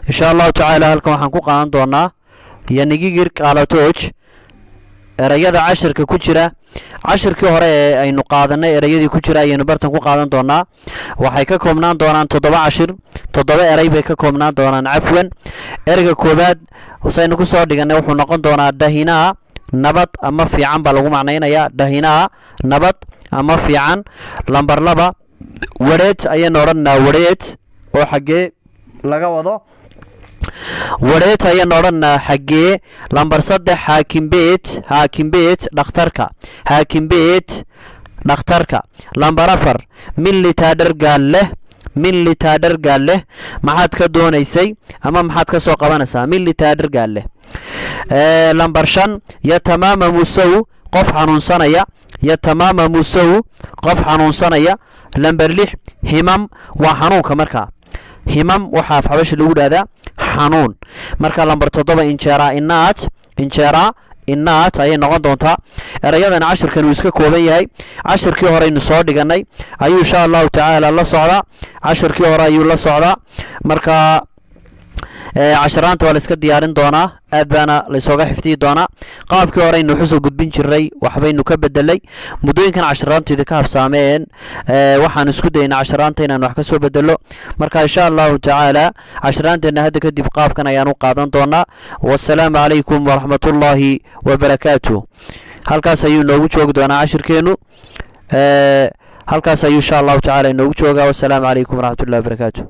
إن شاء الله تعالى هلكم حنكو قادن دونا ينيغير قالتوج erayada cashirka ku jira cashirkii hore ee aynu qaadanay erayadii ku jira ayaynu bartan ku qaadan doonaa waxay ka koobnaan doonaan 7 cashir 7 eray bay ka koobnaan doonaan cafwan erayga koobaad waxaynu ku soo dhiganay wuxuu noqon doonaa dahinaa nabad ama fiican baa lagu macnaynayaa dahinaa nabad ama fiican lambar 2 wareed ayaynu oranaa wareed oo xagee laga wado wareed ayaynu oranaa xagee lambar 3 xaakim beet dhakhtarka xaakim beet dhakhtarka lambar 4 militadar gaal leh maxaad ka doonaysay ama maxaad ka soo qabanaysaa militadar gaal leh lambar 5 yatamaama musaw qof xanuunsanaya lambar 6 himam waa xanuunka markaa himam waxa afxabash lagu dhaadaa xanuun marka lambar 7 inaat ayay noqon doontaa erayadan cashirkan uu iska kooban yahay cashirkii hore aynu soo dhiganay ayuu insha Allah taala la socdaa cashirkii hore ayuu la socdaa marka casharaanta waa la iska diyaarin doonaa aad baana la isooga xifdiyi doonaa qaabkii hore aynu xusul gudbin jiray waxbaynu ka bedelay muddooyinkan casharaanteeda ka habsaameen waxaan isku daynaa casharaanta inaan wax ka soo bedelo marka insha Allah taala casharaanteena hadda kadib qaabkan ayaan u qaadan doonaa wassalaamu calaykum waraxmatullaahi wabarakaatuh halkaas ayuu noogu joogi doonaa cashirkeenu halkaas ayuu insha Allah taala noogu joogaa wassalaamu calaykum waraxmatullaahi wabarakaatuh